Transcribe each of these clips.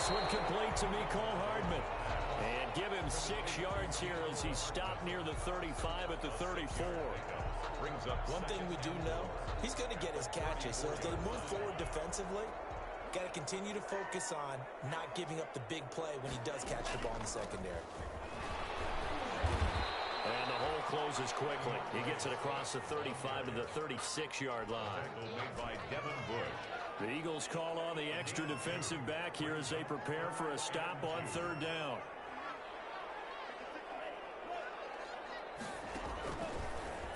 This one complete to Mecole Hardman. And give him 6 yards here as he's stopped near the 35 at the 34. One thing we do know, he's going to get his catches. So as they move forward defensively, got to continue to focus on not giving up the big play when he does catch the ball in the secondary. And the hole closes quickly. He gets it across the 35 to the 36-yard line. The Eagles call on the extra defensive back here as they prepare for a stop on 3rd down.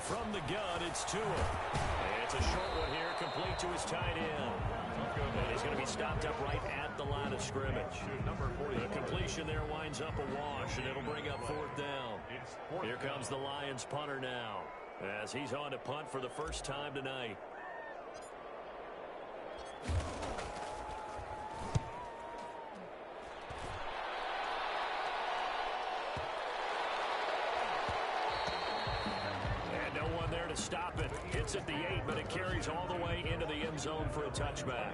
From the gun, it's Tua. And it's a short one here, complete to his tight end. And he's going to be stopped up right at the line of scrimmage. The completion there winds up a wash, and it'll bring up 4th down. Here comes the Lions punter now, as he's on to punt for the first time tonight. Stop it. Hits at the 8, but it carries all the way into the end zone for a touchback.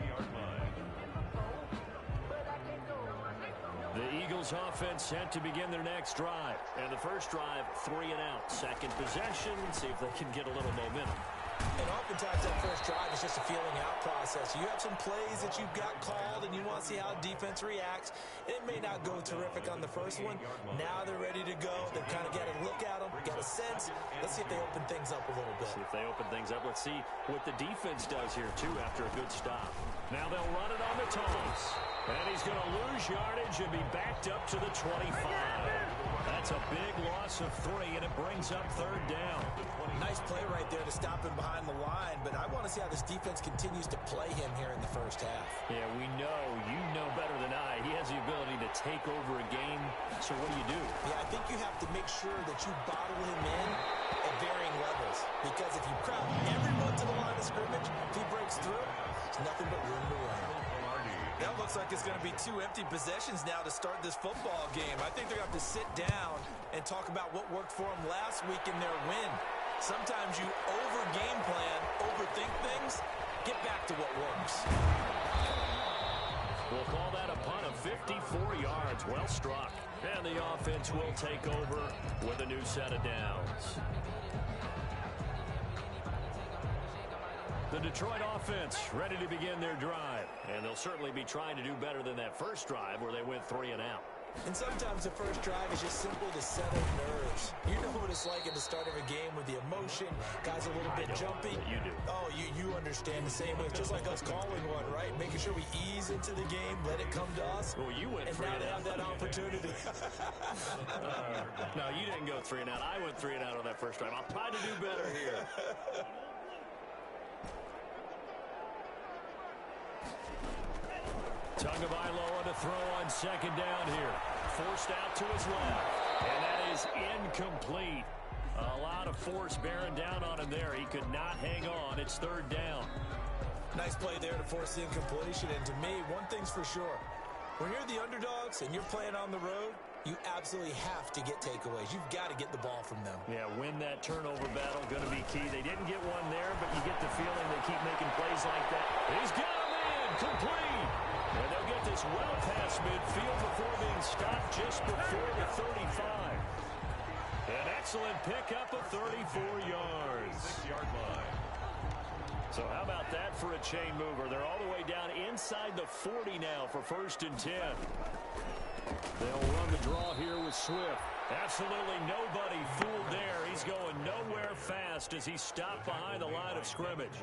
The Eagles offense set to begin their next drive. And the first drive, 3 and out. Second possession, see if they can get a little momentum. And oftentimes that first drive is just a feeling out process. You have some plays that you've got called and you want to see how defense reacts. It may not go terrific on the first one. Now they're ready to go. They've kind of got to look at them, got a sense. Let's see if they open things up a little bit. See if they open things up. Let's see what the defense does here, too, after a good stop. Now they'll run it on the toss. And he's going to lose yardage and be backed up to the 25. That's a big loss of 3, and it brings up 3rd down. Nice play right there to stop him behind the line, but I want to see how this defense continues to play him here in the first half. Yeah, we know. You know better than I. He has the ability to take over a game, so what do? Yeah, I think you have to make sure that you bottle him in at varying levels, because if you crowd everyone to the line of scrimmage, if he breaks through, it's nothing but room to run. That looks like it's going to be 2 empty possessions now to start this football game. I think they're going to have to sit down and talk about what worked for them last week in their win. Sometimes you over-game plan, overthink things, get back to what works. We'll call that a punt of 54 yards. Well struck. And the offense will take over with a new set of downs. The Detroit offense ready to begin their drive. And they'll certainly be trying to do better than that first drive where they went 3 and out. And sometimes the first drive is just simply to settle nerves. You know what it's like at the start of a game with the emotion. Guys a little bit jumpy. You do. Oh, you understand the same way. It's just like us calling one, right? Making sure we ease into the game, let it come to us. Well, you went and 3 now and they out. have that opportunity. No, you didn't go 3 and out. I went 3 and out on that first drive. I'll try to do better here. Tagovailoa to throw on 2nd down here. Forced out to his left. And that is incomplete. A lot of force bearing down on him there. He could not hang on. It's 3rd down. Nice play there to force the incompletion. And to me, one thing's for sure. When you're the underdogs and you're playing on the road, you absolutely have to get takeaways. You've got to get the ball from them. Yeah, win that turnover battle, going to be key. They didn't get one there, but you get the feeling they keep making plays like that. He's got him in, complete. And they'll get this well past midfield before being stopped just before the 35. An excellent pickup of 34 yards. 6-yard line. So how about that for a chain mover? They're all the way down inside the 40 now for 1st and 10. They'll run the draw here with Swift. Absolutely nobody fooled there. He's going nowhere fast as he's stopped behind the line of scrimmage.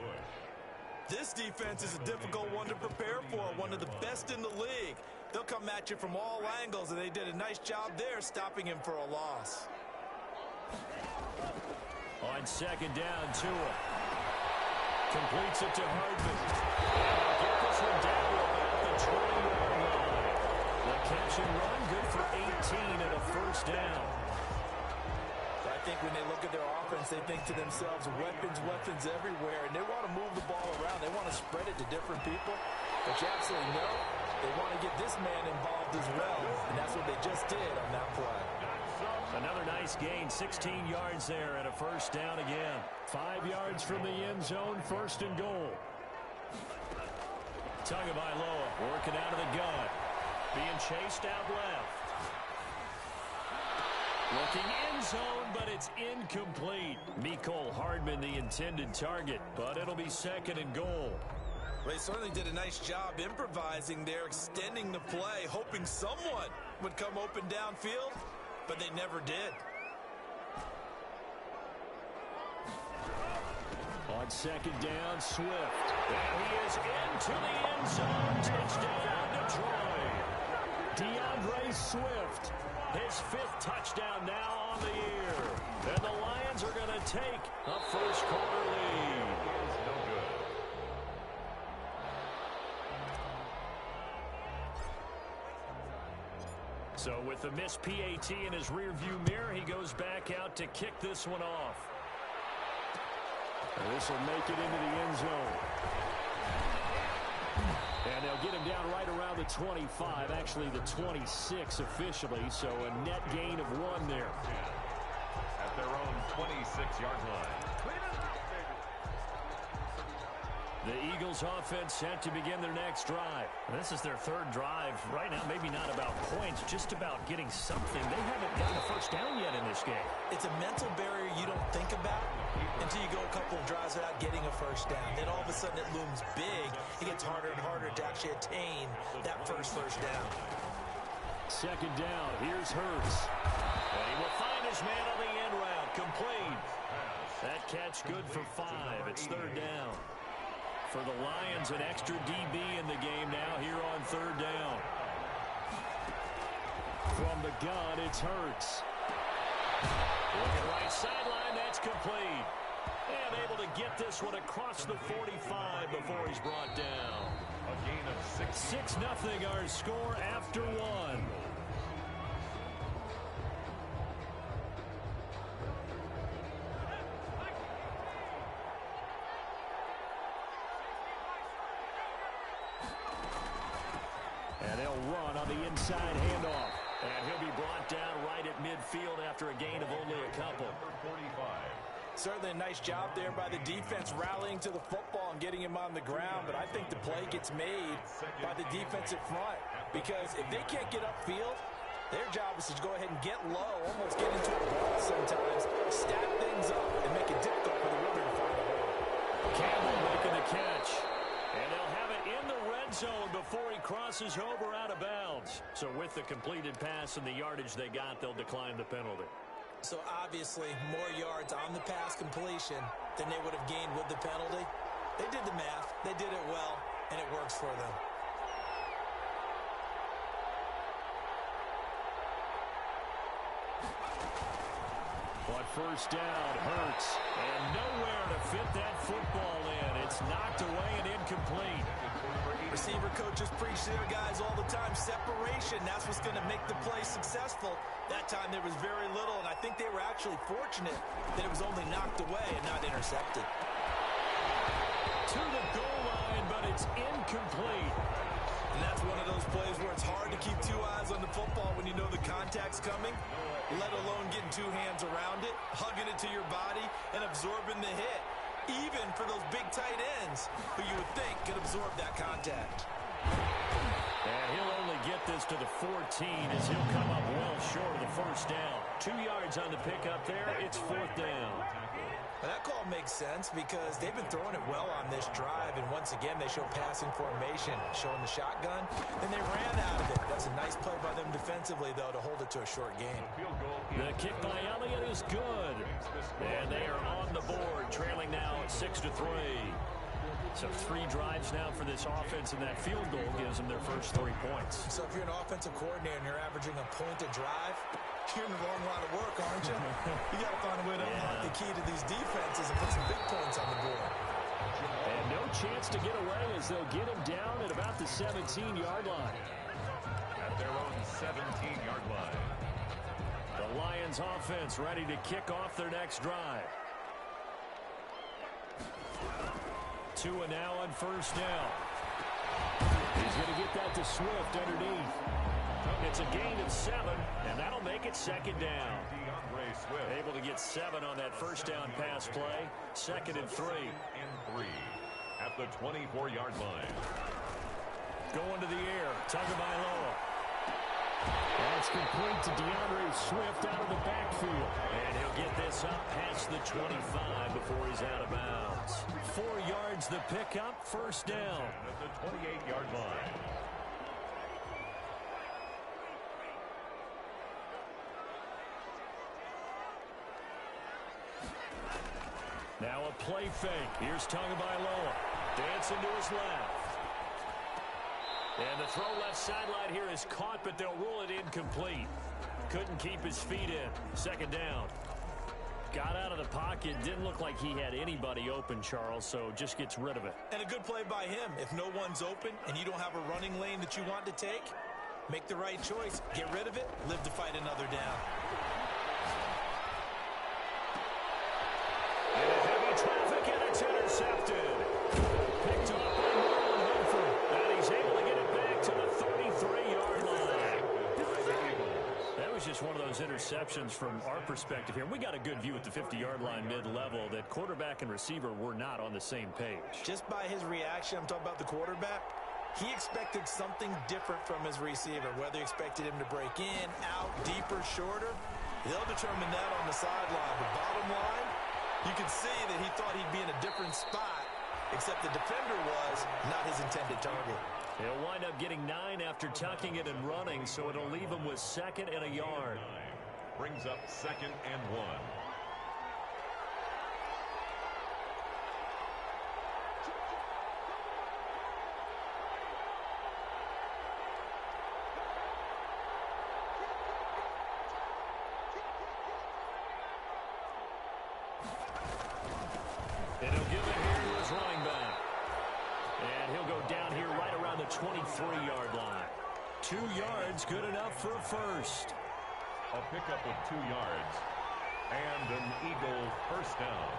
This defense is a difficult one to prepare for, one of the best in the league. They'll come at you from all angles, and they did a nice job there stopping him for a loss. On 2nd down, Tua completes it to Hardman. And they'll get this one down to about the 20-yard line. The catch and run, good for 18 and a 1st down. I think when they look at their offense, they think to themselves, weapons everywhere, and they want to move the ball around. They want to spread it to different people. But you absolutely know they want to get this man involved as well, and that's what they just did on that play. Another nice gain, 16 yards there and a 1st down again. 5 yards from the end zone, 1st and goal. Tagovailoa working out of the gun. Be chased out left. Looking end zone, but it's incomplete. Mecole Hardman, the intended target, but it'll be 2nd and goal. They certainly did a nice job improvising there, extending the play, hoping someone would come open downfield, but they never did. On 2nd down, Swift. And he is into the end zone. Touchdown, Detroit. DeAndre Swift, his 5th touchdown now on the year. And the Lions are going to take a first-quarter lead. So with the missed PAT in his rearview mirror, he goes back out to kick this one off. And this will make it into the end zone. And they'll get him down right around the 25, actually the 26 officially, so a net gain of 1 there. At their own 26-yard line. The Eagles offense set to begin their next drive. This is their 3rd drive. Right now, maybe not about points, just about getting something. They haven't gotten a first down yet in this game. It's a mental barrier you don't think about until you go a couple of drives without getting a first down. Then all of a sudden it looms big. It gets harder and harder to actually attain that first down. 2nd down, here's Hurts. And he will find his man on the end route, complete. That catch good for 5. It's 3rd down. For the Lions, an extra DB in the game now here on 3rd down. From the gun, it's Hurts. Looking right sideline, that's complete. And able to get this one across the 45 before he's brought down. A gain of 6. 6-0 our score after 1. And they'll run on the inside handoff. And he'll be brought down right at midfield after a gain of only a couple. Number 45. Certainly a nice job there by the defense rallying to the football and getting him on the ground, but I think the play gets made by the defensive front because if they can't get upfield, their job is to go ahead and get low, almost get into a ball sometimes, stack things up, and make it difficult for the runner to find a hole. Campbell making the catch. And they'll have it in the red zone before he crosses over out of bounds. So with the completed pass and the yardage they got, they'll decline the penalty. So obviously more yards on the pass completion than they would have gained with the penalty. They did the math. They did it well, and it works for them. But first down, Hurts. And nowhere to fit that football in. It's knocked away and incomplete. Receiver coaches preach to their guys all the time. Separation, that's what's going to make the play successful. That time there was very little, and I think they were actually fortunate that it was only knocked away and not intercepted. To the goal line, but it's incomplete. And that's one of those plays where it's hard to keep 2 eyes on the football when you know the contact's coming, let alone getting 2 hands around it, hugging it to your body, and absorbing the hit. Even for those big tight ends who you would think could absorb that contact. And he'll only get this to the 14 as he'll come up well short of the first down. 2 yards on the pickup there. It's 4th down. Well, that call makes sense because they've been throwing it well on this drive, and once again they show passing formation, showing the shotgun, and they ran out of it. That's a nice play by them defensively, though, to hold it to a short game. The kick by Elliott is good, and they are on the board, trailing now at 6-3. So 3 drives now for this offense, and that field goal gives them their first 3 points. So if you're an offensive coordinator and you're averaging a point a drive, you're in the wrong line of work, aren't you? You got to find a way to unlock the key to these defenses and put some big points on the board. And no chance to get away as they'll get him down at about the 17-yard line. At their own 17-yard line. The Lions offense ready to kick off their next drive. Tua now on first down. He's going to get that to Swift underneath. It's a gain of 7, and that'll make it 2nd down. Able to get 7 on that first down pass play. 2nd and 3. At the 24-yard line. Going to the air. Tagovailoa. pass complete to DeAndre Swift out of the backfield. And he'll get this up past the 25 before he's out of bounds. 4 yards the pickup, first down. At the 28-yard line. Now a play fake. Here's Tagovailoa. Dancing to his left. And the throw left sideline here is caught, but they'll rule it incomplete. Couldn't keep his feet in. Second down. Got out of the pocket. Didn't look like he had anybody open, Charles, so just gets rid of it. And a good play by him. If no one's open and you don't have a running lane that you want to take, make the right choice. Get rid of it. Live to fight another down. Traffic, and it's intercepted. Picked up by Marlon Humphrey. And he's able to get it back to the 33-yard line. That was just one of those interceptions from our perspective here. We got a good view at the 50-yard line mid-level that quarterback and receiver were not on the same page. Just by his reaction, I'm talking about the quarterback, he expected something different from his receiver, whether he expected him to break in, out, deeper, shorter. They'll determine that on the sideline. But bottom line, you can see that he thought he'd be in a different spot, except the defender was not his intended target. He'll wind up getting 9 after tucking it and running, so it'll leave him with 2nd and a yard. Brings up 2nd and 1. And he'll give it here to his running back. And he'll go down here right around the 23-yard line. 2 yards, good enough for a first. A pickup of 2 yards. And an Eagle first down.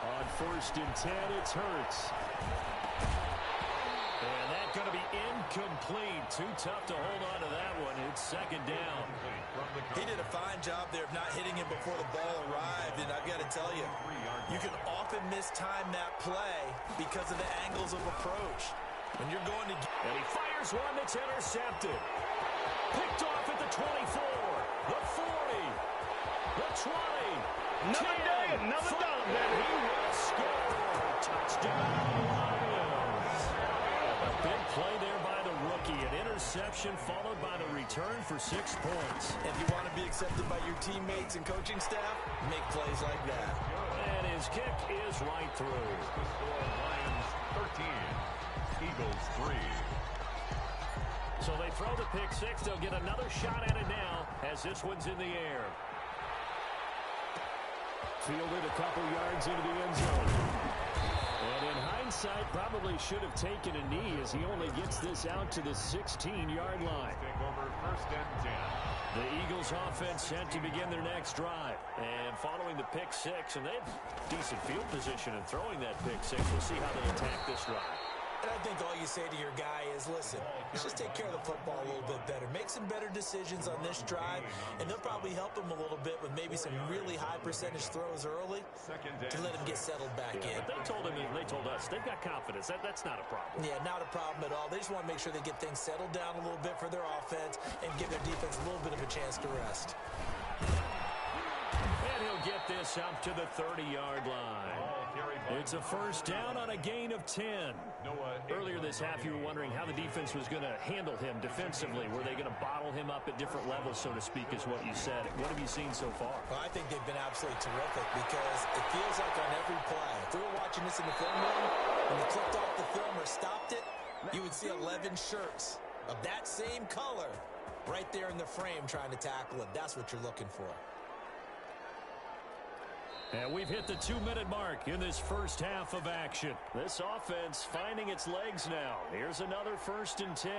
On 1st and 10, it's Hurts. And that's going to be incomplete. Too tough to hold on to that one. It's 2nd down. He did a fine job there of not hitting him before the ball arrived, and I've got to tell you, you can often mistime that play because of the angles of approach. When you're going to... And he fires one that's intercepted. Picked off at the 24, the 40, the 20. Another day, another dollar, baby. He will score. Touchdown, Lions. A big play there by the rookie. An interception followed by the return for 6 points. If you want to be accepted by your teammates and coaching staff, make plays like that. And his kick is right through. The score, Lions 13, Eagles 3. So they throw the pick 6. They'll get another shot at it now as this one's in the air. Fielded a couple yards into the end zone. And in hindsight, probably should have taken a knee as he only gets this out to the 16-yard line. Take over 1st and 10. The Eagles offense set to begin their next drive. And following the pick 6, and they have decent field position in throwing that pick 6. We'll see how they attack this drive. And I think all you say to your guy is, listen, let's just take care of the football a little bit better. Make some better decisions on this drive, and they'll probably help him a little bit with maybe some really high percentage throws early to let him get settled back in. But they told him, and they told us, they've got confidence. That's not a problem. Yeah, not a problem at all. They just want to make sure they get things settled down a little bit for their offense and give their defense a little bit of a chance to rest. And he'll get this up to the 30-yard line. It's a first down on a gain of 10. Earlier this half, you were wondering how the defense was going to handle him defensively. Were they going to bottle him up at different levels, so to speak, is what you said. What have you seen so far? Well, I think they've been absolutely terrific because it feels like on every play, if we were watching this in the film room, when they clicked off the film or stopped it, you would see 11 shirts of that same color right there in the frame trying to tackle it. That's what you're looking for. And we've hit the 2-minute mark in this first half of action. This offense finding its legs now. Here's another 1st and 10.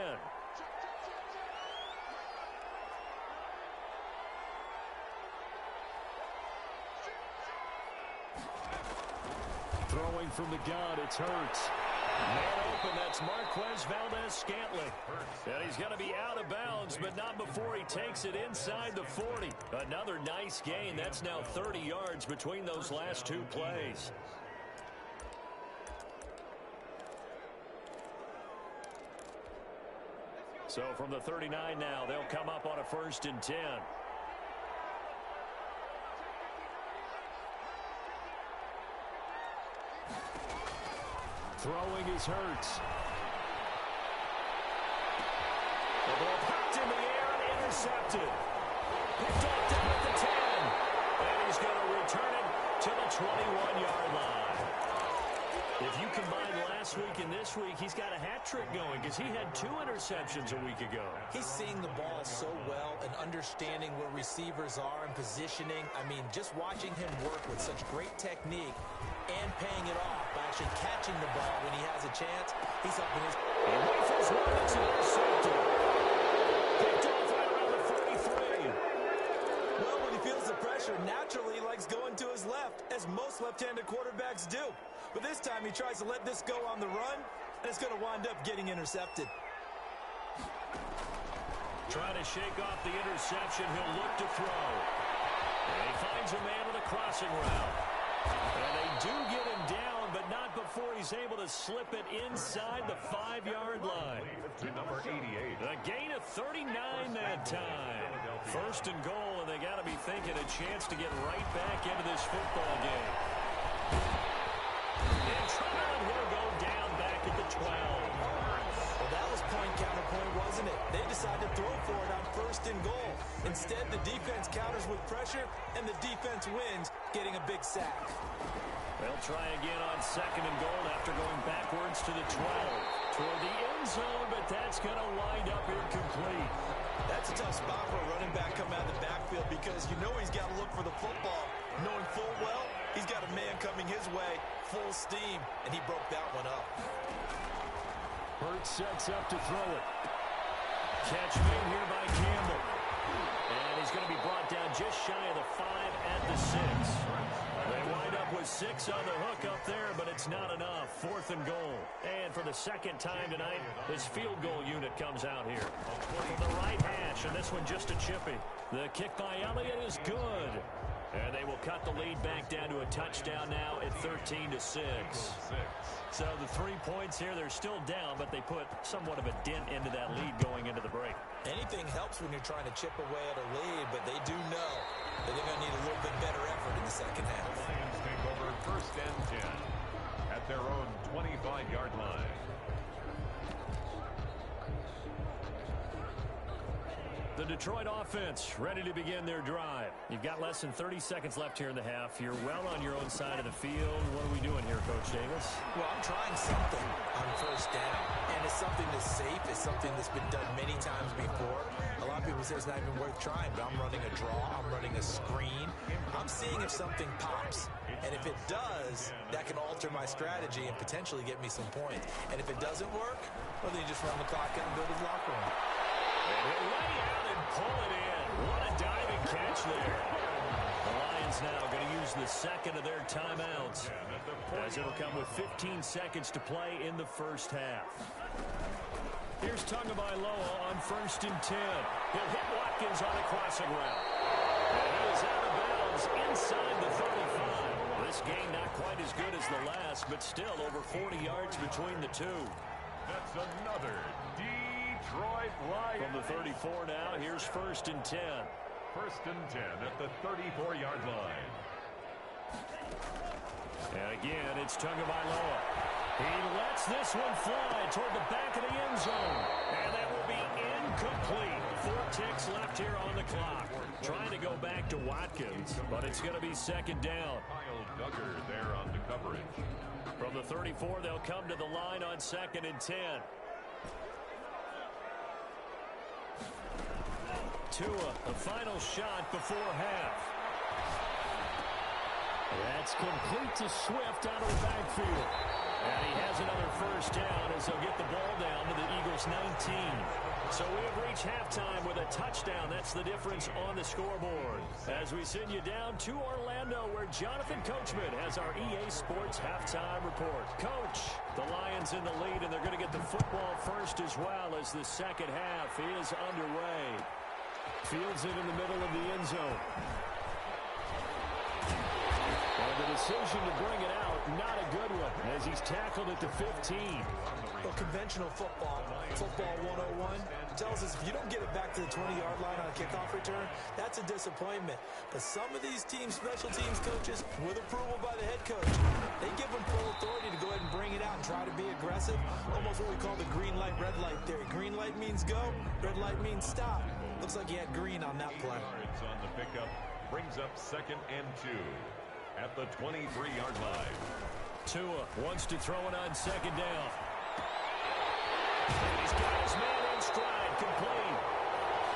Throwing from the gun, it's Hurts. Man open, that's Marquez Valdez-Scantling. And he's going to be out of bounds, but not before he takes it inside the 40. Another nice gain. That's now 30 yards between those last 2 plays. So from the 39 now, they'll come up on a 1st and 10. Throwing is Hurts. The ball popped in the air and intercepted. Picked off down at the 10. And he's going to return it to the 21-yard line. If you combine last week and this week, he's got a hat trick going because he had 2 interceptions a week ago. He's seeing the ball so well and understanding where receivers are and positioning. I mean, just watching him work with such great technique and paying it off by actually catching the ball when he has a chance. He's up in his... And rifles one, it's intercepted. Picked off right around the 43. Well, when he feels the pressure, naturally he likes going to his left, as most left-handed quarterbacks do. But this time he tries to let this go on the run, and it's going to wind up getting intercepted. Trying to shake off the interception. He'll look to throw. And he finds a man with a crossing route. And they do get him down, but not before he's able to slip it inside the 5-yard line. To number 88. A gain of 39 that time. 1st and goal, and they got to be thinking a chance to get right back into this football game. And Tron will go down back at the 12. Well, that was point counterpoint, wasn't it? They decided to throw for it on 1st and goal. Instead, the defense counters with pressure, and the defense wins, getting a big sack. They'll try again on 2nd and goal after going backwards to the 12. Toward the end zone, but that's going to wind up incomplete. That's a tough spot for a running back coming out of the backfield because you know he's got to look for the football, knowing full well he's got a man coming his way, full steam, and he broke that one up. Hurts sets up to throw it. Catch made here by Campbell. And he's going to be brought down just shy of the 5 at the 6. They wind up with 6 on the hook up there, but it's not enough. 4th and goal. And for the 2nd time tonight, this field goal unit comes out here. From the right hash, and this one just a chippy. The kick by Elliott is good. And they will cut the lead back down to a touchdown now at 13-6. So the 3 points here, they're still down, but they put somewhat of a dent into that lead going into the break. Anything helps when you're trying to chip away at a lead, but they do know that they're going to need a little bit better effort in the 2nd half. Lions take over 1st and 10 at their own 25-yard line. The Detroit offense ready to begin their drive. You've got less than 30 seconds left here in the half. You're well on your own side of the field. What are we doing here, Coach Davis? Well, I'm trying something on 1st down. And it's something that's safe. It's something that's been done many times before. A lot of people say it's not even worth trying, but I'm running a draw. I'm running a screen. I'm seeing if something pops. And if it does, that can alter my strategy and potentially get me some points. And if it doesn't work, well, then you just run the clock out and go to the locker room. And he'll lay out and pull it in. What a diving catch there. The Lions now going to use the 2nd of their timeouts, as it'll come with 15 seconds to play in the 1st half. Here's Tagovailoa on 1st and 10. He'll hit Watkins on a crossing route. And he is out of bounds inside the 35. This game not quite as good as the last, but still over 40 yards between the two. That's another Detroit Lions. From the 34 now, here's 1st and 10. 1st and 10 at the 34-yard line. And again, it's Tagovailoa. He lets this one fly toward the back of the end zone. And that will be incomplete. 4 ticks left here on the clock. Trying to go back to Watkins, but it's going to be 2nd down. Kyle Duggar there on the coverage. From the 34, they'll come to the line on 2nd and 10. Tua, the final shot before half. That's complete to Swift out of the backfield. And he has another 1st down as they'll get the ball down to the Eagles' 19. So we have reached halftime with a touchdown. That's the difference on the scoreboard. As we send you down to Orlando, where Jonathan Coachman has our EA Sports halftime report. Coach, the Lions in the lead, and they're going to get the football first as well as the 2nd half is underway. Fields it in the middle of the end zone. And the decision to bring it out, not a good one, as he's tackled at the 15. Well, conventional football 101, tells us if you don't get it back to the 20-yard line on a kickoff return, that's a disappointment. But some of these teams, special teams coaches, with approval by the head coach, they give them full authority to go ahead and bring it out and try to be aggressive. Almost what we call the green light, red light theory. Green light means go, red light means stop. Looks like he had green on that play. Yards on the pickup brings up 2nd and 2 at the 23-yard line. Tua wants to throw it on 2nd down. And he's got his man in stride, complete.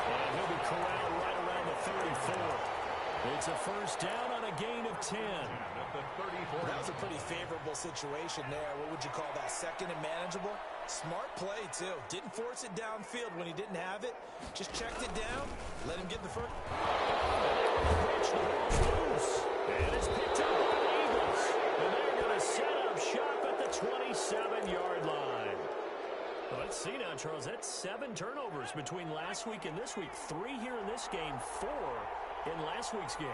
And he'll be corralled right around the 34. It's a first down on a gain of 10. At the 34. That was a pretty favorable situation there. What would you call that? 2nd and manageable? Smart play, too. Didn't force it downfield when he didn't have it. Just checked it down. Let him get the first. And it's picked up by the Eagles. And they're going to set up shop at the 27-yard line. Let's see now, Charles. That's 7 turnovers between last week and this week. 3 here in this game, 4 in last week's game.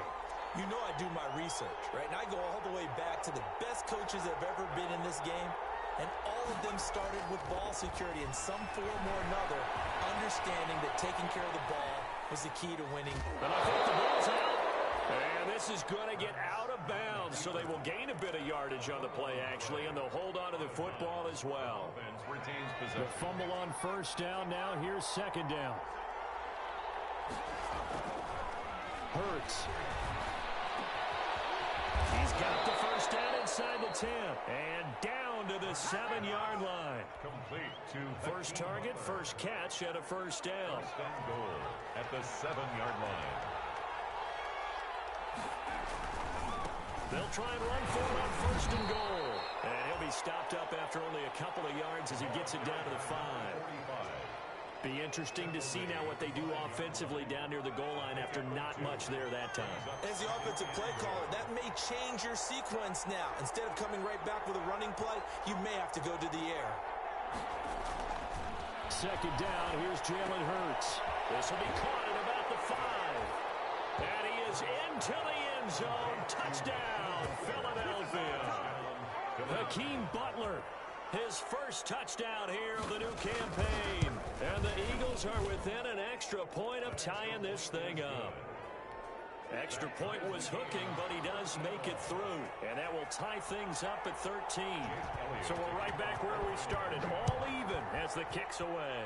You know I do my research, right? And I go all the way back to the best coaches that have ever been in this game. And all of them started with ball security in some form or another, understanding that taking care of the ball was the key to winning. And I think the ball's out. And this is going to get out of bounds, so they will gain a bit of yardage on the play, actually, and they'll hold on to the football as well. Retains The possession. fumble on first down. Now here's 2nd down. Hurts. He's got the first down inside the 10. And down to the 7-yard line. Complete to First target, first catch at a first down. First and goal at the 7-yard line. They'll try and run for it on first and goal. And he'll be stopped up after only a couple of yards as he gets it down to the 5. 45. Be interesting to see now what they do offensively down near the goal line after not much there that time. As the offensive play caller, that may change your sequence now. Instead of coming right back with a running play, you may have to go to the air. 2nd down, here's Jalen Hurts. This will be caught at about the 5. And he is into the end zone. Touchdown, Philadelphia. Hakeem Butler, his first touchdown here of the new campaign. And the Eagles are within an extra point of tying this thing up. Extra point was hooking, but he does make it through. And that will tie things up at 13. So we're right back where we started. All even as the kick's away.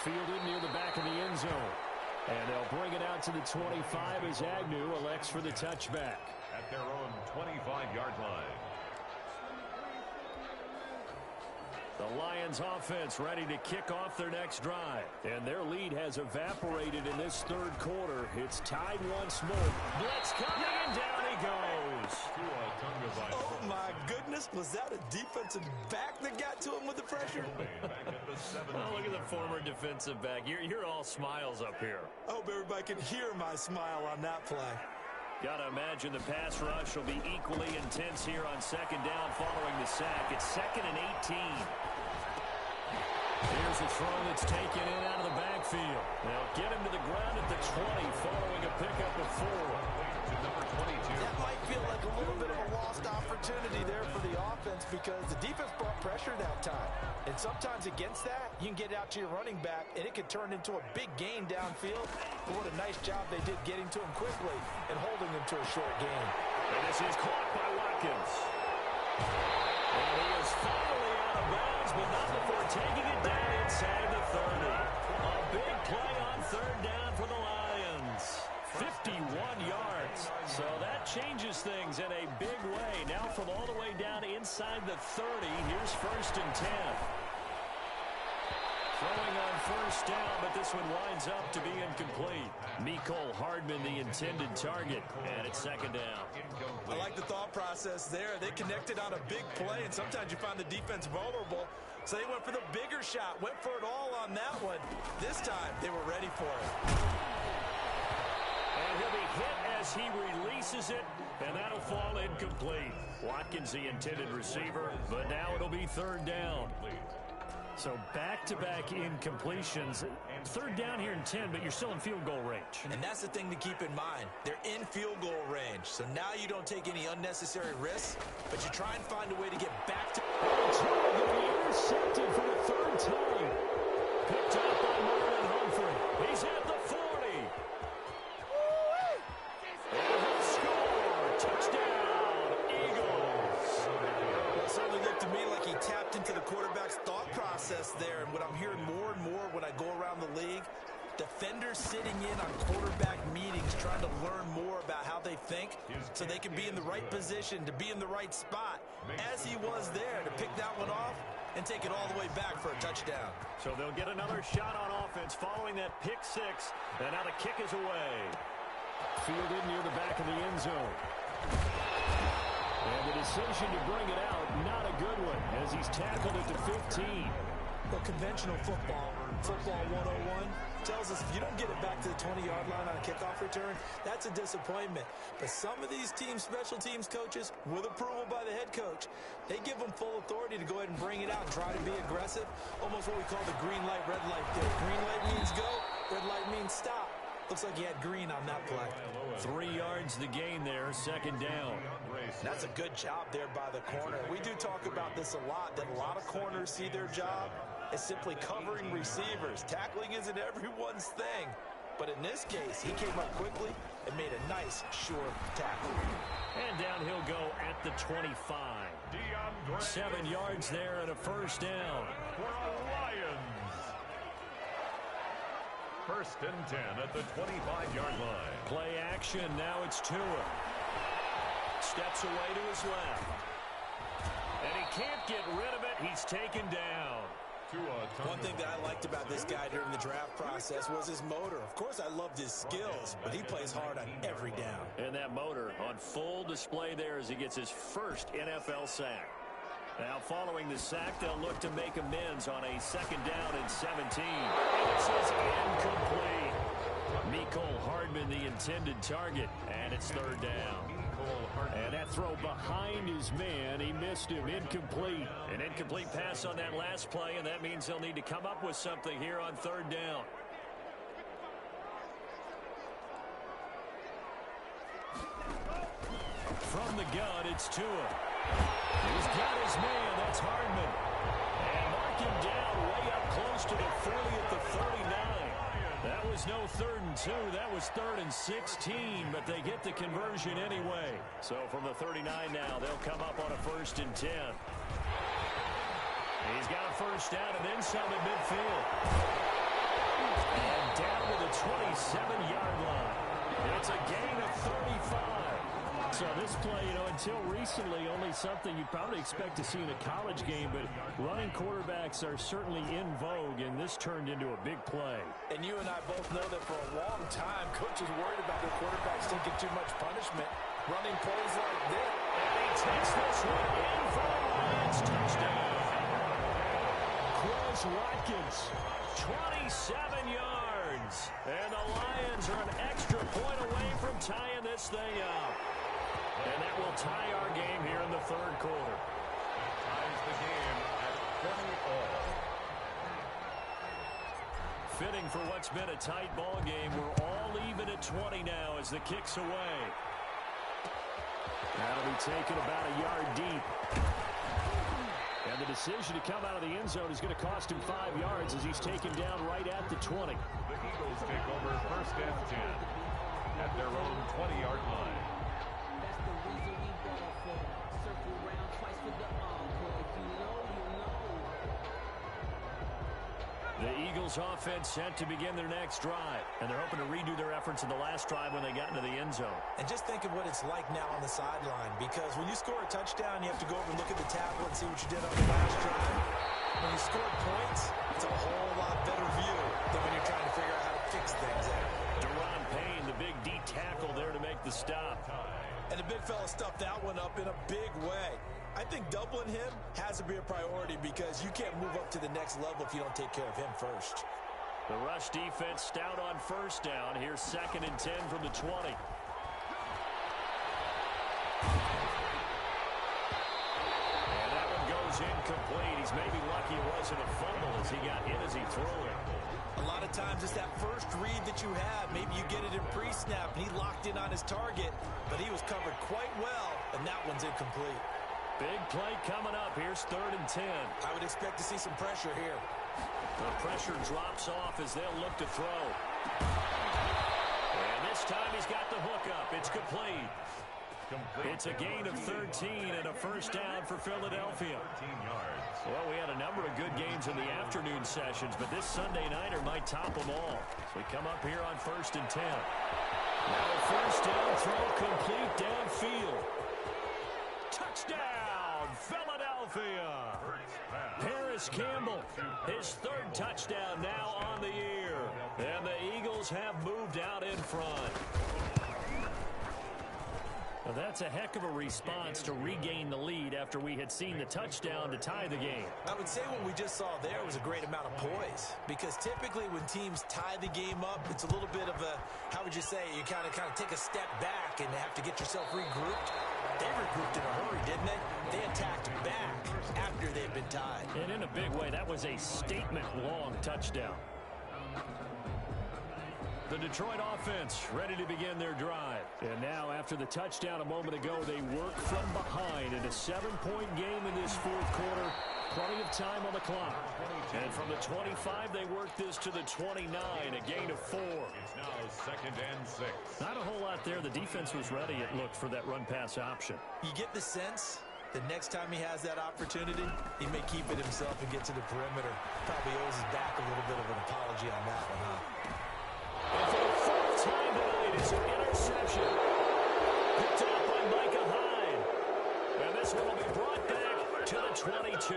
Fielded near the back of the end zone. And they'll bring it out to the 25 as Agnew elects for the touchback. At their own 25-yard line. The Lions offense ready to kick off their next drive. And their lead has evaporated in this 3rd quarter. It's tied once more. Blitz coming, and down he goes. Oh, my goodness. Was that a defensive back that got to him with the pressure? Oh, look at the former defensive back. You're all smiles up here. I hope everybody can hear my smile on that play. Got to imagine the pass rush will be equally intense here on 2nd down following the sack. It's 2nd and 18. Here's a throw that's taken in out of the backfield. They'll get him to the ground at the 20 following a pickup of 4. To number 22. That might feel like a little bit of a lost opportunity there for the offense because the defense brought pressure that time. And sometimes against that, you can get out to your running back, and it could turn into a big gain downfield. But what a nice job they did getting to him quickly and holding him to a short gain. And this is caught by Watkins. And he is finally out of bounds, but not before taking it down inside the 30. A big play on 3rd down for the Lions. 51 yards. So that changes things in a big way. Now from all the way down inside the 30, here's 1st and 10. Throwing on first down, but this one winds up to be incomplete. Mecole Hardman, the intended target, and it's 2nd down. I like the thought process there. They connected on a big play, and sometimes you find the defense vulnerable. So they went for the bigger shot, went for it all on that one. This time, they were ready for it. And he'll be hit as he releases it, and that'll fall incomplete. Watkins, the intended receiver, but now it'll be 3rd down. So back-to-back incompletions. 3rd down here in 10, but you're still in field goal range. And that's the thing to keep in mind. They're in field goal range. So now you don't take any unnecessary risks, but you try and find a way to get back to... Two of the intercepted for the third time. Picked up by Marlon Humphrey. He's at the 40. And he'll score. Touchdown, Eagles. Well, it certainly looked to me like he tapped into the quarterback's thought process there. And what I'm hearing more and more when I go around the league, defenders sitting in on quarterback meetings trying to learn more about how they think so they can be in the right position to be in the right spot, as he was there to pick that one off and take it all the way back for a touchdown. So they'll get another shot on offense following that pick six. And now the kick is away. Fielded near the back of the end zone. And the decision to bring it out, not a good one, as he's tackled at the 15. Well, conventional football 101, tells us if you don't get it back to the 20-yard line on a kickoff return, that's a disappointment. But some of these special teams coaches, with approval by the head coach, they give them full authority to go ahead and bring it out and try to be aggressive, almost what we call the green light, red light theory. Green light means go, red light means stop. Looks like he had green on that play. 3 yards the gain there, second down. That's a good job there by the corner. We do talk about this a lot, that a lot of corners see their job as simply covering receivers. Tackling isn't everyone's thing. But in this case, he came up quickly and made a nice, short tackle. And down he'll go at the 25. 7 yards there and a first down. For the Lions. First and 10 at the 25-yard line. Play action. Now it's Tua. Steps away to his left. And he can't get rid of it. He's taken down. One thing that I liked about this guy during the draft process was his motor. Of course, I loved his skills, but he plays hard on every down. And that motor on full display there as he gets his first NFL sack. Now, following the sack, they'll look to make amends on a second down and 17. And it says incomplete. Mecole Hardman, the intended target, and it's third down. And that throw behind his man, he missed him, incomplete. An incomplete pass on that last play, and that means they'll need to come up with something here on third down. From the gun, it's Tua. He's got his man, that's Hardman. And mark him down way up close to the 40 at the 39. That was no 3rd and 2. That was 3rd and 16, but they get the conversion anyway. So from the 39 now, they'll come up on a 1st and 10. He's got a first down and then some at midfield. And down to the 27-yard line. It's a gain of 35. So this play, until recently, only something you'd probably expect to see in a college game, but running quarterbacks are certainly in vogue, and this turned into a big play. And you and I both know that for a long time, coaches worried about their quarterbacks taking too much punishment, running plays like this. And he takes this one in for the Lions touchdown. Quez Watkins, 27 yards. And the Lions are an extra point away from tying this thing up. And that will tie our game here in the 3rd quarter. Ties the game at 20 all. Fitting for what's been a tight ball game. We're all even at 20 now as the kick's away. That'll be taken about a yard deep. And the decision to come out of the end zone is going to cost him 5 yards as he's taken down right at the 20. The Eagles take over 1st and 10 at their own 20-yard line. The Eagles offense set to begin their next drive. And they're hoping to redo their efforts in the last drive when they got into the end zone. And just think of what it's like now on the sideline, because when you score a touchdown, you have to go over and look at the tablet and see what you did on the last drive. When you score points, it's a whole lot better view than when you're trying to figure out how to fix things out. Deron Payne, the big D tackle there to make the stop. And the big fella stuffed that one up in a big way. I think doubling him has to be a priority because you can't move up to the next level if you don't take care of him first. The rush defense stout on first down. Here's 2nd and 10 from the 20. And that one goes incomplete. He's maybe lucky it wasn't a fumble as he got hit as he threw it. A lot of times it's that first read that you have. Maybe you get it in pre-snap and he locked in on his target, but he was covered quite well, and that one's incomplete. Big play coming up. Here's 3rd and 10. I would expect to see some pressure here. The pressure drops off as they'll look to throw. And this time he's got the hook up. It's complete. It's a gain of 13 and a first down for Philadelphia. 13 yards. Well, we had a number of good games in the afternoon sessions, but this Sunday nighter might top them all. So we come up here on 1st and 10. Now a first down throw complete downfield. Touchdown, Philadelphia. Harris Campbell, his 3rd touchdown now on the year. And the Eagles have moved out in front. Well, that's a heck of a response to regain the lead after we had seen the touchdown to tie the game. I would say what we just saw there was a great amount of poise, because typically when teams tie the game up, it's a little bit of a, how would you say, you kind of take a step back and have to get yourself regrouped. They regrouped in a hurry, didn't they? They attacked back after they'd been tied. And in a big way, that was a statement-long touchdown. The Detroit offense ready to begin their drive. And now, after the touchdown a moment ago, they work from behind in a 7-point game in this 4th quarter. Plenty of time on the clock. And from the 25, they work this to the 29, a gain of 4. It's now 2nd and 6. Not a whole lot there. The defense was ready, it looked, for that run-pass option. You get the sense the next time he has that opportunity, he may keep it himself and get to the perimeter. Probably owes his back a little bit of an apology on that one, huh? And for the 4th time tonight, it's an interception. Picked up by Micah Hyde. And this one will be brought back to the 22.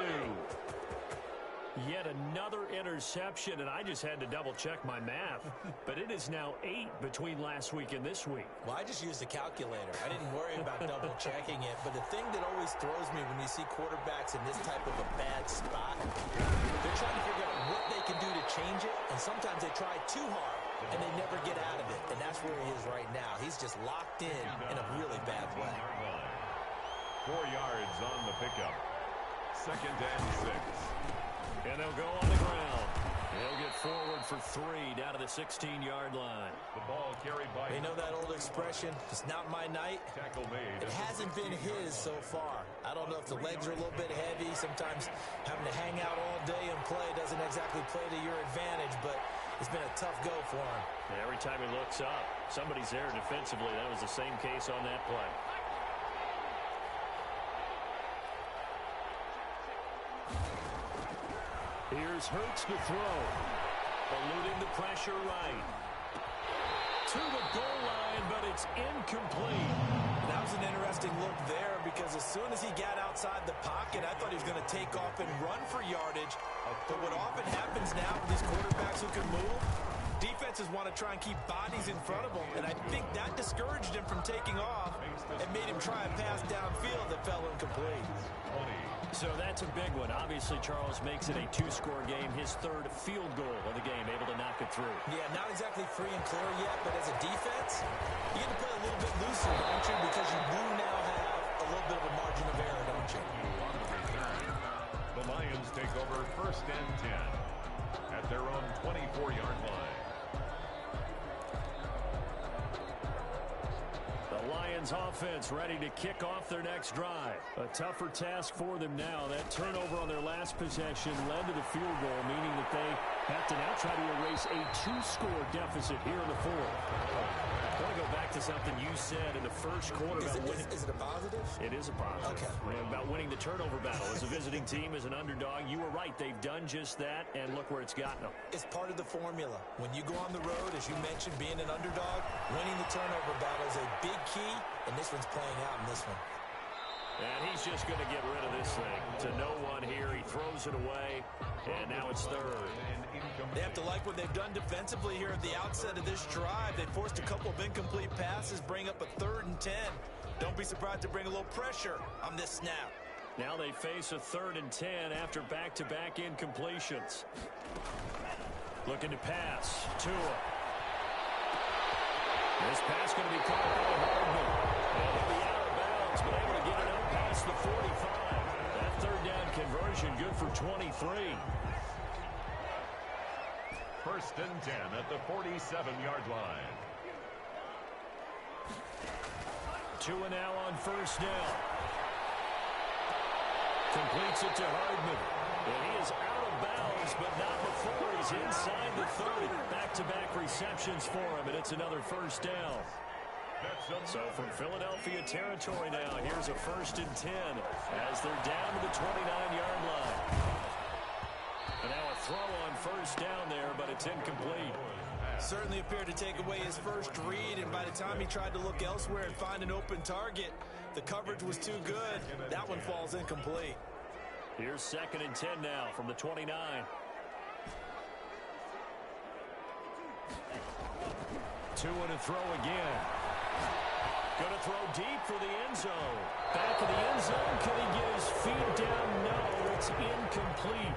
Yet another interception, and I just had to double-check my math. But it is now 8 between last week and this week. Well, I just used a calculator. I didn't worry about double-checking it. But the thing that always throws me when you see quarterbacks in this type of a bad spot, they're trying to figure out what they can do to change it, and sometimes they try too hard, and they never get out of it. And that's where he is right now. He's just locked in a really bad way. 4 yards on the pickup. 2nd and 6. And they'll go on the ground. They'll get forward for 3 down to the 16-yard line. The ball carried by... You know that old expression, it's not my night? Tackle made. It hasn't been his so far. I don't know if the legs are a little bit heavy. Sometimes having to hang out all day and play doesn't exactly play to your advantage, but it's been a tough go for him. And every time he looks up, somebody's there defensively. That was the same case on that play. Here's Hurts to throw. Eluding the pressure right. To the goal line, but it's incomplete. That was an interesting look there, because as soon as he got outside the pocket, I thought he was going to take off and run for yardage. But what often happens now with these quarterbacks who can move, defenses want to try and keep bodies in front of them, and I think that discouraged him from taking off and made him try a pass downfield that fell incomplete. So that's a big one. Obviously, Charles makes it a 2-score game, his 3rd field goal of the game, able to knock it through. Yeah, not exactly free and clear yet, but as a defense, you get to play a little bit looser, don't you? Because you do now have a little bit of a margin of error, don't you? The Lions take over 1st and 10 at their own 24-yard line. The Lions offense ready to kick off their next drive. A tougher task for them now. That turnover on their last possession led to the field goal, meaning that they have to now try to erase a 2-score deficit here in the 4th. I want to go back to something you said in the 1st quarter about winning. Is it a positive? It is a positive. Okay. About winning the turnover battle. As a visiting team, as an underdog, you were right. They've done just that, and look where it's gotten them. It's part of the formula. When you go on the road, as you mentioned, being an underdog, winning the turnover battle is a big key, and this one's playing out in this one. And he's just going to get rid of this thing. To no one here. He throws it away, and now it's 3rd. They have to like what they've done defensively here at the outset of this drive. They forced a couple of incomplete passes, bring up a 3rd and 10. Don't be surprised to bring a little pressure on this snap. Now they face a 3rd and 10 after back-to-back incompletions. Looking to pass. Tua. This pass going to be caught by Hardman. And he'll be out of bounds, but able to get it up past the 45. That 3rd down conversion good for 23. 1st and 10 at the 47-yard line. Tua now on 1st down. Completes it to Hardman. And he is out of bounds, but not before he's inside the 30. Back-to-back receptions for him, and it's another first down. So from Philadelphia territory now, here's a 1st and 10 as they're down to the 29-yard line. And now a throw on first down there, but it's incomplete. Certainly appeared to take away his first read, and by the time he tried to look elsewhere and find an open target, the coverage was too good. That one falls incomplete. Here's 2nd and 10 now from the 29. Two and a throw again. Going to throw deep for the end zone. Back of the end zone. Can he get his feet down? No, it's incomplete.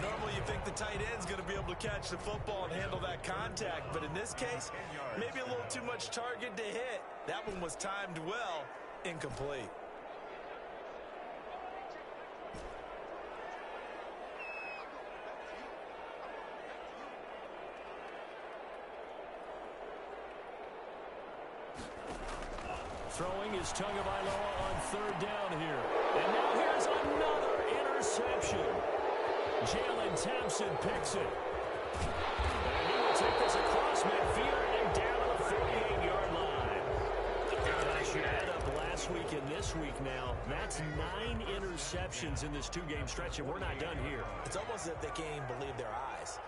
Normally you think the tight end's going to be able to catch the football and handle that contact, but in this case, maybe a little too much target to hit. That one was timed well. Incomplete. Throwing is Tagovailoa on 3rd down here. And now here's another interception. Jalen Thompson picks it. And he will take this across midfield and down to the 48-yard line. Gosh, you add up last week and this week now. That's 9 interceptions in this 2-game stretch, and we're not done here. It's almost as if they can't even believe their eyes.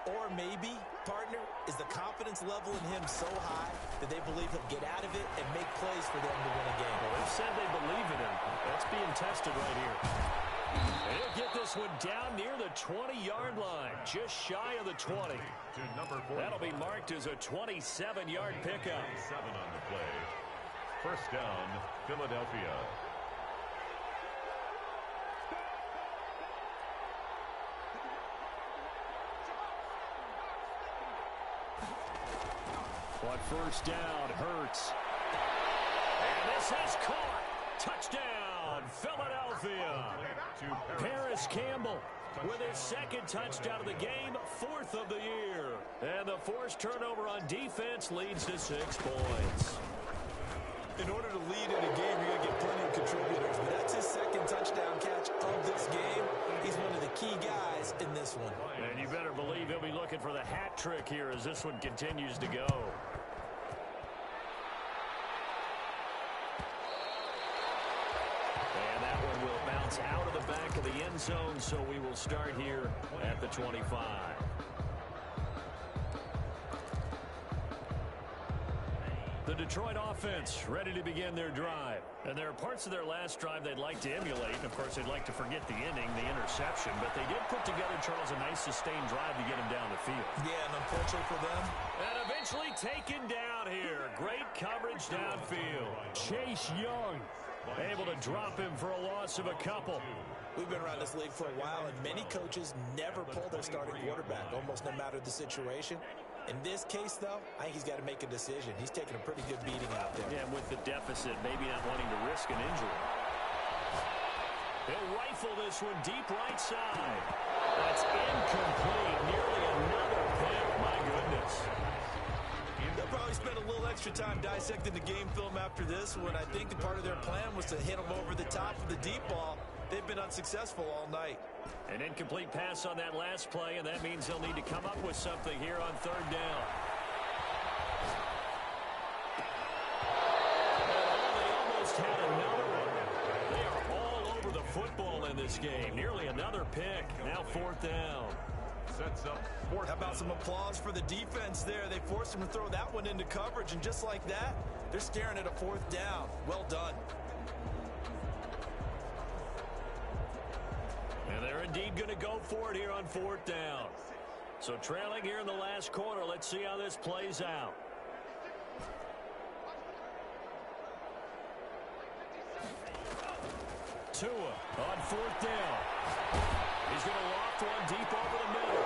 Or maybe, partner, is the confidence level in him so high that they believe he'll get out of it and make plays for them to win a game. Well, they've said they believe in him. That's being tested right here. And he'll get this one down near the 20-yard line, just shy of the 20. That'll be marked as a 27-yard pickup. 7 on the play. First down, Philadelphia. On first down, Hurts. And this is caught. Touchdown, Philadelphia. Paris Campbell with his 2nd touchdown of the game, 4th of the year. And the forced turnover on defense leads to 6 points. In order to lead in a game, you're going to get plenty of contributors, but that's his 2nd touchdown catch of this game. He's one of the key guys in this one. And you better believe he'll be looking for the hat trick here as this one continues to go. And that one will bounce out of the back of the end zone, so we will start here at the 25. The Detroit offense ready to begin their drive. And there are parts of their last drive they'd like to emulate. And, of course, they'd like to forget the inning, the interception. But they did put together, Charles, a nice sustained drive to get him down the field. Yeah, and unfortunately for them. And eventually taken down here. Great coverage downfield. Chase Young able to drop him for a loss of a couple. We've been around this league for a while, and many coaches never pull their starting quarterback, almost no matter the situation. In this case, though, I think he's got to make a decision. He's taking a pretty good beating out there. Yeah, and with the deficit, maybe not wanting to risk an injury. He'll rifle this one deep right side. That's incomplete. Nearly another pick. My goodness. They'll probably spend a little extra time dissecting the game film after this one. I think part of their plan was to hit him over the top of the deep ball. They've been unsuccessful all night. An incomplete pass on that last play, and that means they'll need to come up with something here on 3rd down. They almost had another one. They are all over the football in this game. Nearly another pick. Now 4th down. Sets up 4th. How about some applause for the defense there? They forced him to throw that one into coverage, and just like that, they're staring at a 4th down. Well done. And they're indeed going to go for it here on 4th down. So trailing here in the last quarter, let's see how this plays out. Tua on 4th down. He's going to loft one deep over the middle.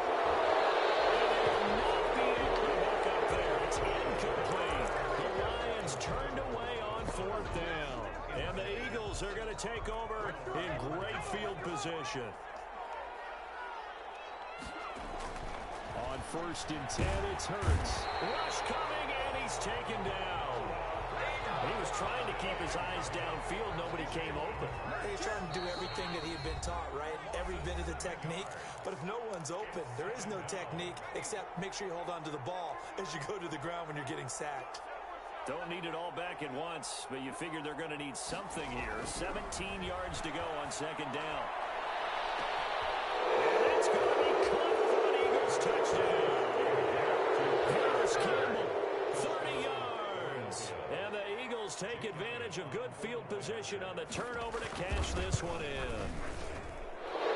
And they will not be able to hook up there. It's incomplete. The Lions turned away on 4th down. And the Eagles are going to take over in great field position. On 1st and 10, it's Hurts. Rush coming, and he's taken down. He was trying to keep his eyes downfield. Nobody came open. He's trying to do everything that he had been taught, right? Every bit of the technique. But if no one's open, there is no technique except make sure you hold on to the ball as you go to the ground when you're getting sacked. Don't need it all back at once, but you figure they're going to need something here. 17 yards to go on second down. And it's going to be caught for an Eagles touchdown. Harris Campbell, 30 yards. And the Eagles take advantage of good field position on the turnover to cash this one in.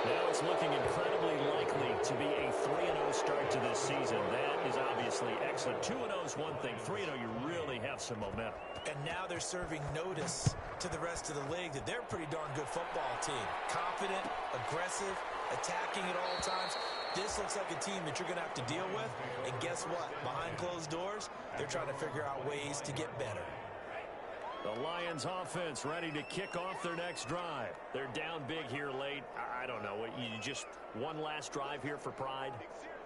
Now it's looking incredibly likely to be a 3-0 start to this season. That is obviously excellent. 2-0 is one thing. 3-0, you really have some momentum. And now they're serving notice to the rest of the league that they're a pretty darn good football team. Confident, aggressive, attacking at all times. This looks like a team that you're going to have to deal with. And guess what? Behind closed doors, they're trying to figure out ways to get better. The Lions offense ready to kick off their next drive. They're down big here late. I don't know. You just one last drive here for pride?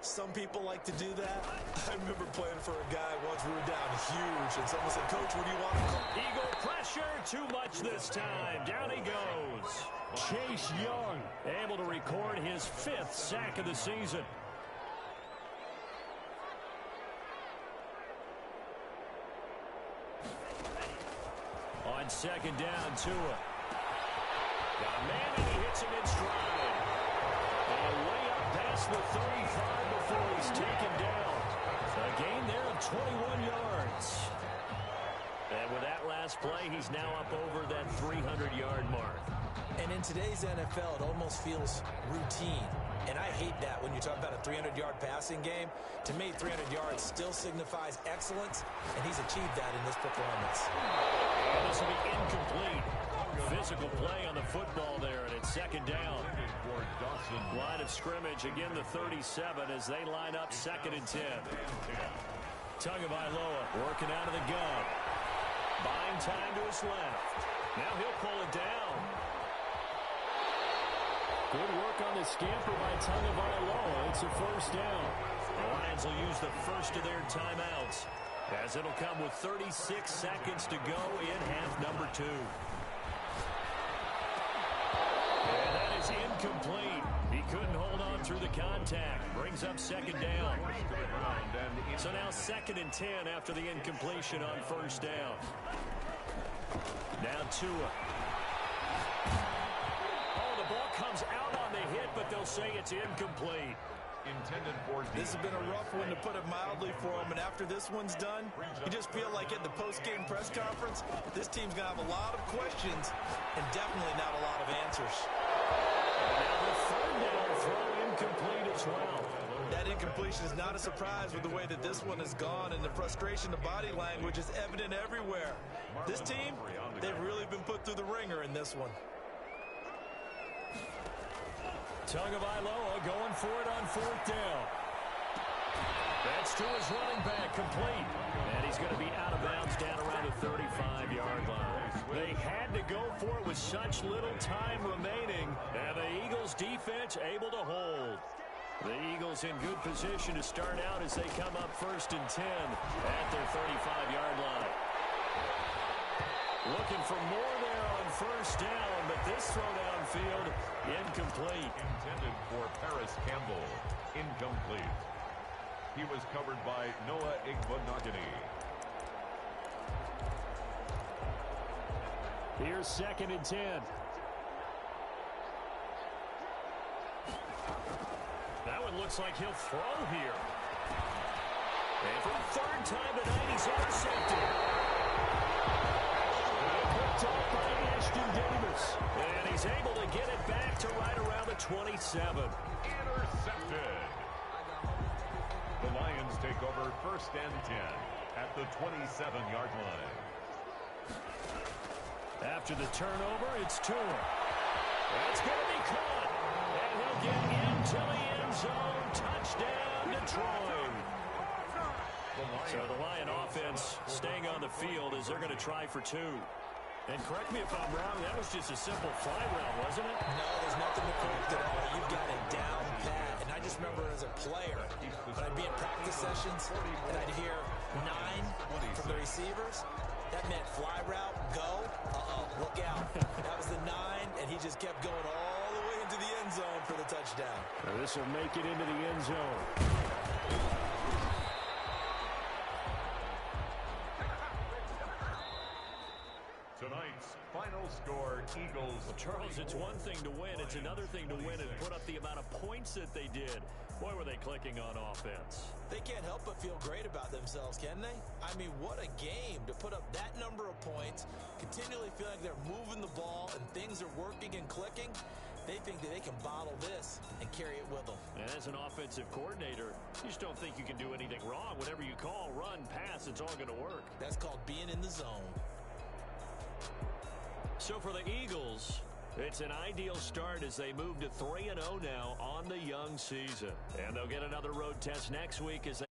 Some people like to do that. I remember playing for a guy once we were down huge, and someone said, "Coach, what do you want to call?" Eagle pressure, too much this time. Down he goes. Chase Young able to record his 5th sack of the season. On second down, Tua. Got a man, and he hits him in stride. And way up past the 35 before he's taken down. A gain there of 21 yards. And with that last play, he's now up over that 300-yard mark. And in today's NFL, it almost feels routine. And I hate that when you talk about a 300-yard passing game. To me, 300 yards still signifies excellence, and he's achieved that in this performance. And this will be incomplete. Physical play on the football there, and it's second down. Line of scrimmage, again the 37 as they line up 2nd and 10. Tagovailoa working out of the gun. Buying time to his left. Now he'll pull it down. Good work on the scamper by Tagovailoa. It's a first down. The Lions will use the first of their timeouts, as it'll come with 36 seconds to go in half number 2. And that is incomplete. He couldn't hold on through the contact. Brings up second down. So now 2nd and 10 after the incompletion on first down. Now Tua. Oh, the ball comes out on the hit, but they'll say it's incomplete. Intended for this has been a rough one, to put it mildly, for him. And after this one's done, you just feel like at the post-game press conference, this team's going to have a lot of questions and definitely not a lot of answers. Now the 3rd down throw incomplete as well. That incompletion is not a surprise with the way that this one has gone, and the frustration, the body language is evident everywhere. This team, they've really been put through the ringer in this one. Tagovailoa going for it on 4th down. That's to his running back, complete. And he's going to be out of bounds down around the 35-yard line. They had to go for it with such little time remaining, and the Eagles defense able to hold. The Eagles in good position to start out as they come up 1st and 10 at their 35-yard line. Looking for more there on first down, but this throw downfield, incomplete. Intended for Paris Campbell. Incomplete. He was covered by Noah Igbenogany. Here's 2nd and 10. That one looks like he'll throw here. And for the 3rd time tonight, he's intercepted. Picked up by Ashton Davis. And he's able to get it back to right around the 27. Intercepted. The Lions take over 1st and 10 at the 27-yard line. After the turnover, it's Tua. That's going to be caught. And he'll get into the end zone. Touchdown, Detroit. So the Lion offense staying on the field as they're going to try for 2. And correct me if I'm wrong, that was just a simple fly route, wasn't it? No, there's nothing to correct at all. You've got it down pat. And I just remember as a player, when I'd be in practice sessions, and I'd hear 9 from the receivers. That meant fly route, go. Look out. That was the 9, and he just kept going all the way into the end zone for the touchdown. This will make it into the end zone. Tonight's final score, Eagles. Well, Charles, it's one thing to win. It's another thing to win and put up the amount of points that they did. Boy, were they clicking on offense. They can't help but feel great about themselves, can they? I mean, what a game to put up that number of points, continually feel like they're moving the ball and things are working and clicking. They think that they can bottle this and carry it with them. And as an offensive coordinator, you just don't think you can do anything wrong. Whatever you call, run, pass, it's all going to work. That's called being in the zone. So for the Eagles, it's an ideal start as they move to 3-0 now on the young season. And they'll get another road test next week as they